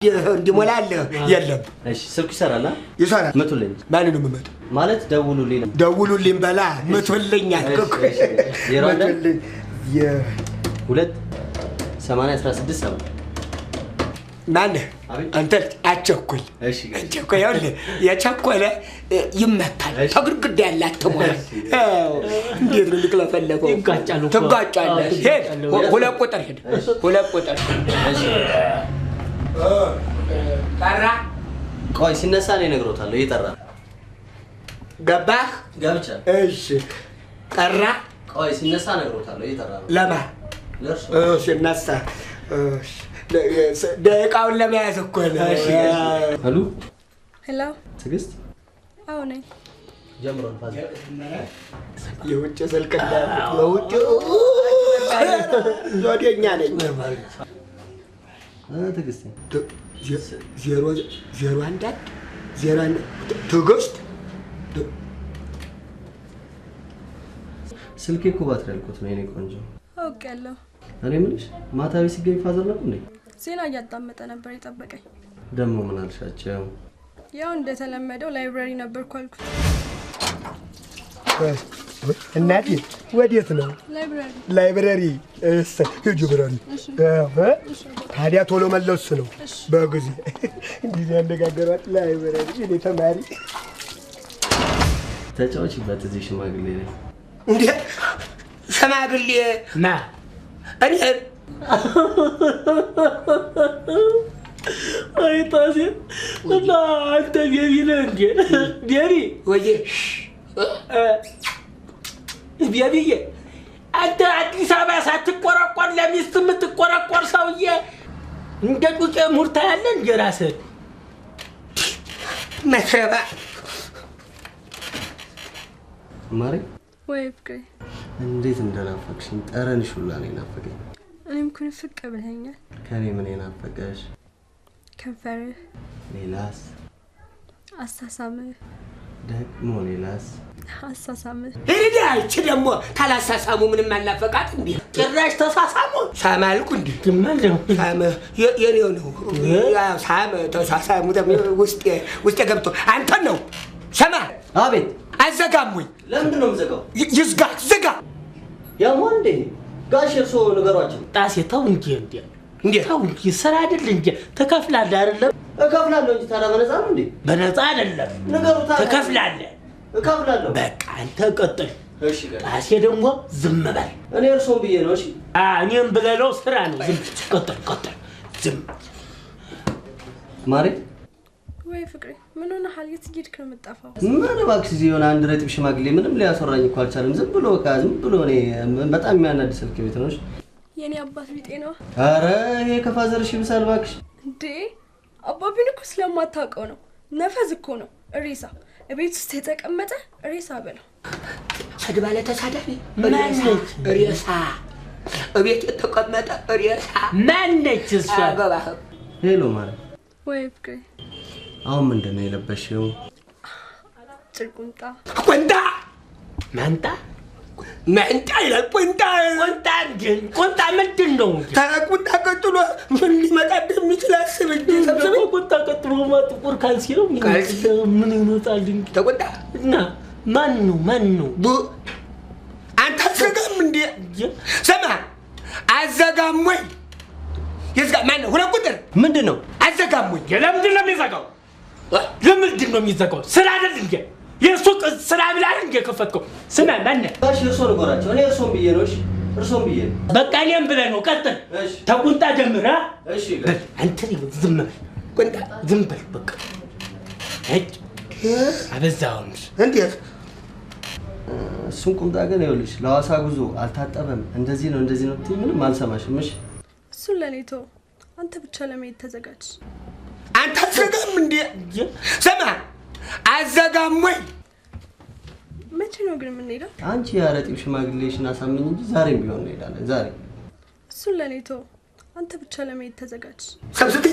እንዲሞላል የለም። እሺ ስልኩ ይሰራል ይሰራል። መቶልኝ ማን ነው የምመጣ ማለት ደውሉልኝ ነው። ደውሉልኝ በላ መቶልኝ አልኩ። መቶልኝ የ2 ማን አንተ አቸኩል። እሺ አቸኩል ያለ የቸኮለ ይመታል። ተግርግዳ ያላት ተሞላ እንዴት ነው ልክለፈለፈው? ትጋጫለህ። ሄድ ሁለት ቁጥር ሄድ ሁለት ቁጥር እሺ ጠራ። ቆይ ሲነሳ ነው እነግሮታለሁ። እየጠራ ገባህ? ገብቻ። እሺ ጠራ። ቆይ ሲነሳ እነግሮታለሁ። እየጠራ ነው። ለማ ለርሱ ሲነሳ ደቂቃውን ለመያዝ እኮ ነው። ሄሎ ሄሎ ትግስት። አዎ ነኝ። ጀምሯል። ፋዘር የውጭ ስልክ የውጭ ዞዴኛ ነኝ። ትግስት 001 ትግስት ስልኬ እኮ ባትሪ አልቆት ነው የኔ ቆንጆ። አውቄያለሁ። እኔ የምልሽ ማታ ቤት ሲገኝ ፋዘር ነው እንዴ? ዜና እያዳመጠ ነበር የጠበቀኝ። ደግሞ ምን አልሻቸው? ያው እንደተለመደው ላይብረሪ ነበርኩ አልኩት። እናቴ ወዴት ነው? ላይብረሪ ሂጂ ብረሪ። ታዲያ ቶሎ መለስ ነው በጊዜ እንዲህ ያነጋገሯት ላይብረሪ። እኔ ተማሪ ተጫዋችበት እዚህ ሽማግሌ ላይ እንዴ ሽማግሌ ና እኔ አይታሲ እና አንተ ቤቢ ነህ እንዴ? ቤቢ ወይ ቤቢዬ አንተ አዲስ አበባ ሳትቆረቆር ለሚስት የምትቆረቆር ሰውዬ እንደ ዱቄ ሙርታ ያለ እንደ ራስህ መሰባ ማሪ ወይ ፍቅሬ እንዴት እንደናፈቅሽኝ ጠረንሽ ሁላ ነው የናፈቀኝ። እኔም ኩን ፍቅ ብለኸኛል። ከኔ ምን የናፈቀሽ? ከንፈርህ። ሌላስ? አሳሳምህ። ደግሞ ሌላስ? አሳሳምህ። ሄዳ እቺ ደግሞ ታላሳሳሙ ምንም አልናፈቃት እንዴ? ጭራሽ ተሳሳሙ ሳማልኩ እንዴ? ምንድነው? ሳመ የኔው ነው። ያው ሳመ ተሳሳሙ ውስጥ ገብቶ አንተን ነው ሰማ። አቤት አዘጋም ወይ? ለምንድን ነው የምዘጋው? ይዝጋ ዝጋ። ያው እንዴ ጋሽ እርሶ ነገሯቸው። ጣሴ ተው እንጂ እንዴ ተው እንጂ ስራ አይደል እንጂ ተከፍላለህ አይደለም? እከፍላለሁ እንጂ ታዲያ በነፃ ነው እንዴ? በነፃ አይደለም ነገሩታ። ተከፍላለህ። እከፍላለሁ። በቃ አንተ ቀጥል። እሺ ጣሴ ደግሞ ዝም በል። እኔ እርሶን ብዬ ነው። እሺ እኔም ብለለው ስራ ነው። ዝም ቀጥል ዝም። ማሪ ወይ ፍቅሬ ምን ሆነሃል? የት ሄድክ ነው የምጠፋው? ምን እባክሽ እዚህ የሆነ አንድ ረጥብ ሽማግሌ ምንም ሊያስወራኝ እኮ አልቻለም። ዝም ብሎ እኔ በጣም የሚያናድ ስልክ ቤት ነው። የኔ አባት ቢጤ ነው። ኧረ ይሄ ከፋዘርሽ ይብሳል እባክሽ። እንዴ አባቢን እኮ ስለማታውቀው ነው። ነፈዝ እኮ ነው። ሬሳ እቤት ውስጥ የተቀመጠ ሬሳ በለው። ሰድባለ ተሳዳቢ ማነች? ሬሳ እቤት የተቀመጠ ሬሳ ማነች እሷ? አገባህ። ሄሎ ማሪ። ወይ ፍቅሬ አሁን ምንድን ነው የለበሽው? ጭርቁንጣ ቆንጣ ማንጣ ይላል። ቆንጣ ቆንጣ ምንድን ነው? ተቁጣ ቀጥሎ ምን ሊመጣብህ የሚችል አስብ እንጂ ሰብስብ። ቆንጣ ቀጥሎ ጥቁር ካልሲ ነው ምን ይመጣል እንጂ ተቆጣ እና ማን ነው አንተ አዘጋም እንዴ? ስማ አዘጋም ወይ? ይዝጋ። ማን ነው? ሁለት ቁጥር ምንድን ነው አዘጋም ወይ? ለምንድን ነው የሚዘጋው? ለምንድን ነው የሚዘጋው? ስራ አይደል እንዴ? የሱቅ ስራ ብላ እንዴ ከፈትከው? ስማ ማን ጋሽ እርሶ ነገራቸው። እኔ እርሶን ብዬ ነው። እሺ እርሶን ብዬ ነው። በቃ እኔም ብለህ ነው። ቀጥል። እሺ ተቁንጣ ጀምራ። እሺ አንተ ዝም በል። ቁንጣ ዝም በል በቃ። አበዛው እንዴት? እሱን ቁምጣ ግን ይኸውልሽ ለሐዋሳ ጉዞ አልታጠበም። እንደዚህ ነው ምንም አልሰማሽም። እሺ እሱን ለኔ ተው። አንተ ብቻ ለመሄድ ተዘጋጅ። አንተ አዘጋም እንዴ? ስማ አዘጋም ወይ? መቼ ነው ግን የምንሄደው? አንቺ ያረጢው ሽማግሌሽን አሳምኝ እንጂ ዛሬም ቢሆን እንሄዳለን። ዛሬ እሱን ለኔ ተው። አንተ ብቻ ለመሄድ ተዘጋጅ። ሰብስብ